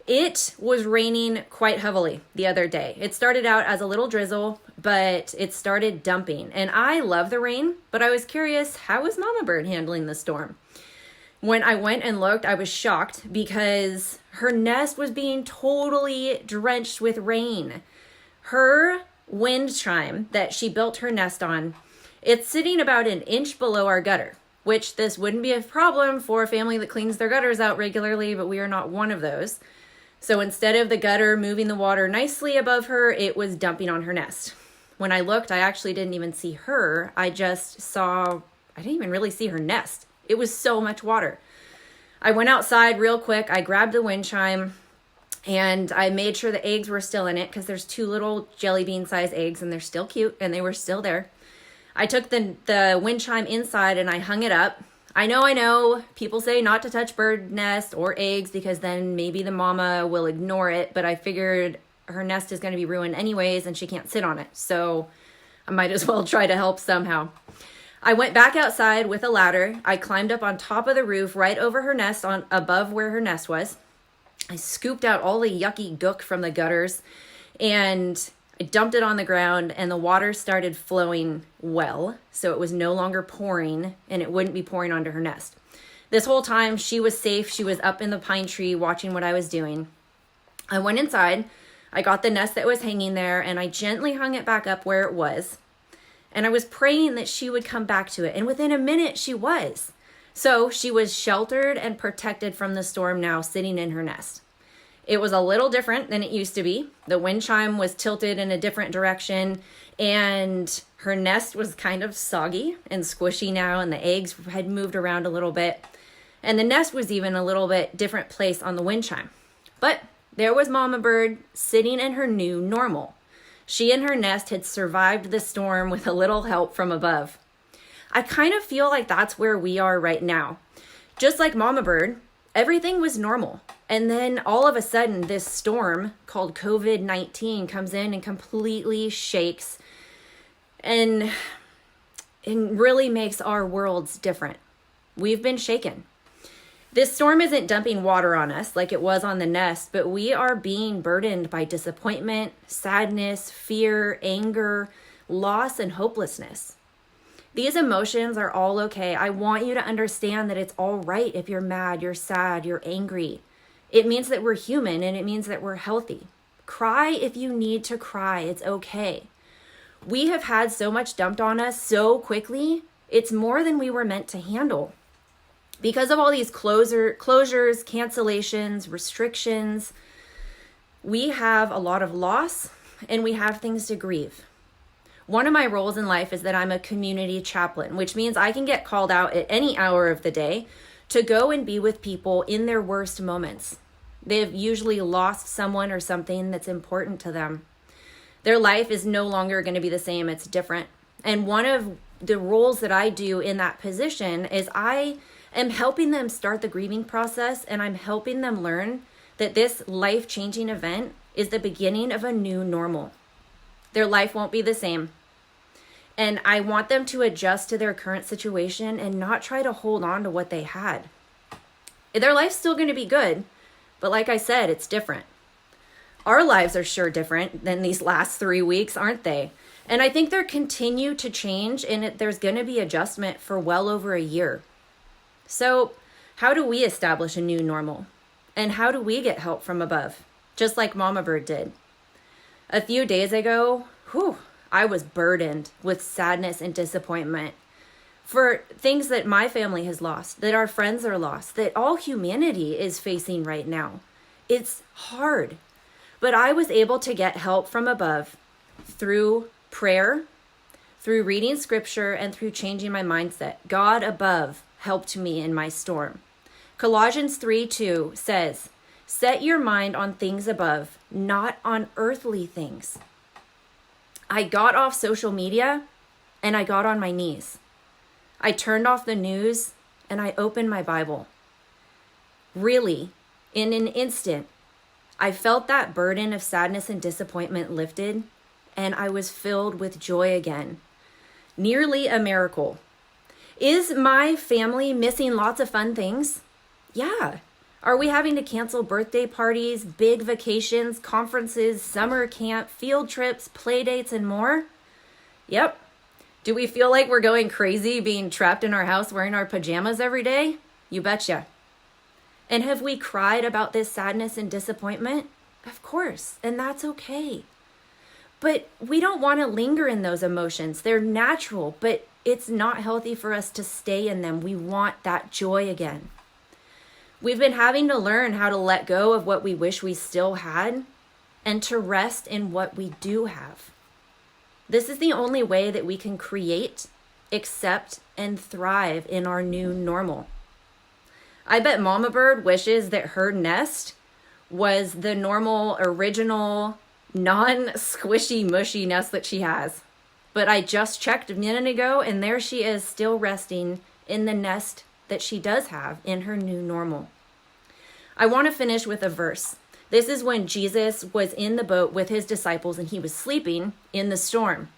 It was raining quite heavily the other day. It started out as a little drizzle, but it started dumping. And I love the rain, but I was curious, how was Mama Bird handling the storm? When I went and looked, I was shocked because her nest was being totally drenched with rain. Her wind chime that she built her nest on, it's sitting about an inch below our gutter, which this wouldn't be a problem for a family that cleans their gutters out regularly, but we are not one of those. So instead of the gutter moving the water nicely above her, it was dumping on her nest. When I looked, I actually didn't even see her. I didn't even really see her nest. It was so much water. I went outside real quick. I grabbed the wind chime and I made sure the eggs were still in it because there's 2 little jelly bean size eggs and they're still cute and they were still there. I took the wind chime inside and I hung it up. I know, people say not to touch bird nest or eggs because then maybe the mama will ignore it, but I figured her nest is going to be ruined anyways and she can't sit on it. So I might as well try to help somehow. I went back outside with a ladder. I climbed up on top of the roof right over her nest above where her nest was. I scooped out all the yucky gook from the gutters and I dumped it on the ground and the water started flowing well. So it was no longer pouring and it wouldn't be pouring onto her nest. This whole time she was safe. She was up in the pine tree watching what I was doing. I went inside. I got the nest that was hanging there and I gently hung it back up where it was. And I was praying that she would come back to it. And within a minute she was. So she was sheltered and protected from the storm now sitting in her nest. It was a little different than it used to be. The wind chime was tilted in a different direction and her nest was kind of soggy and squishy now and the eggs had moved around a little bit. And the nest was even a little bit different place on the wind chime. But there was Mama Bird sitting in her new normal. She and her nest had survived the storm with a little help from above. I kind of feel like that's where we are right now. Just like Mama Bird, everything was normal. And then all of a sudden, this storm called COVID-19 comes in and completely shakes and really makes our worlds different. We've been shaken. This storm isn't dumping water on us like it was on the nest, but we are being burdened by disappointment, sadness, fear, anger, loss, and hopelessness. These emotions are all okay. I want you to understand that it's all right if you're mad, you're sad, you're angry. It means that we're human and it means that we're healthy. Cry if you need to cry. It's okay. We have had so much dumped on us so quickly. It's more than we were meant to handle. Because of all these closures, cancellations, restrictions, we have a lot of loss and we have things to grieve. One of my roles in life is that I'm a community chaplain, which means I can get called out at any hour of the day to go and be with people in their worst moments. They've usually lost someone or something that's important to them. Their life is no longer going to be the same. It's different. And one of the roles that I do in that position is I am helping them start the grieving process, and I'm helping them learn that this life-changing event is the beginning of a new normal. Their life won't be the same. And I want them to adjust to their current situation and not try to hold on to what they had. Their life's still going to be good, but like I said, it's different. Our lives are sure different than these last 3 weeks, aren't they? And I think they'll continue to change, and there's going to be adjustment for well over a year. So how do we establish a new normal? And how do we get help from above? Just like Mama Bird did. A few days ago, I was burdened with sadness and disappointment for things that my family has lost, that our friends are lost, that all humanity is facing right now. It's hard, but I was able to get help from above through prayer, through reading scripture, and through changing my mindset. God above helped me in my storm. Colossians 3:2 says, "Set your mind on things above, not on earthly things." I got off social media and I got on my knees. I turned off the news and I opened my Bible. Really, in an instant, I felt that burden of sadness and disappointment lifted, and I was filled with joy again. Nearly a miracle. Is my family missing lots of fun things? Yeah. Are we having to cancel birthday parties, big vacations, conferences, summer camp, field trips, play dates, and more? Yep. Do we feel like we're going crazy being trapped in our house wearing our pajamas every day? You betcha. And have we cried about this sadness and disappointment? Of course, and that's okay. But we don't want to linger in those emotions. They're natural, but it's not healthy for us to stay in them. We want that joy again. We've been having to learn how to let go of what we wish we still had and to rest in what we do have. This is the only way that we can create, accept, and thrive in our new normal. I bet Mama Bird wishes that her nest was the normal, original, non-squishy, mushy nest that she has. But I just checked a minute ago, and there she is, still resting in the nest that she does have in her new normal. I want to finish with a verse. This is when Jesus was in the boat with his disciples and he was sleeping in the storm.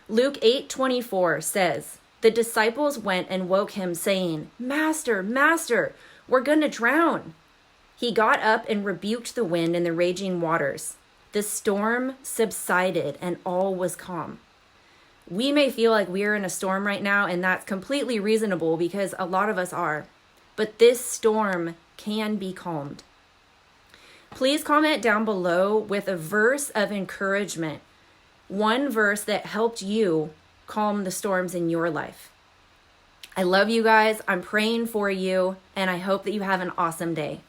Luke 8:24 says, "The disciples went and woke him, saying, 'Master, Master, we're going to drown.' He got up and rebuked the wind and the raging waters. The storm subsided and all was calm." We may feel like we're in a storm right now, and that's completely reasonable because a lot of us are. But this storm can be calmed. Please comment down below with a verse of encouragement. One verse that helped you calm the storms in your life. I love you guys. I'm praying for you, and I hope that you have an awesome day.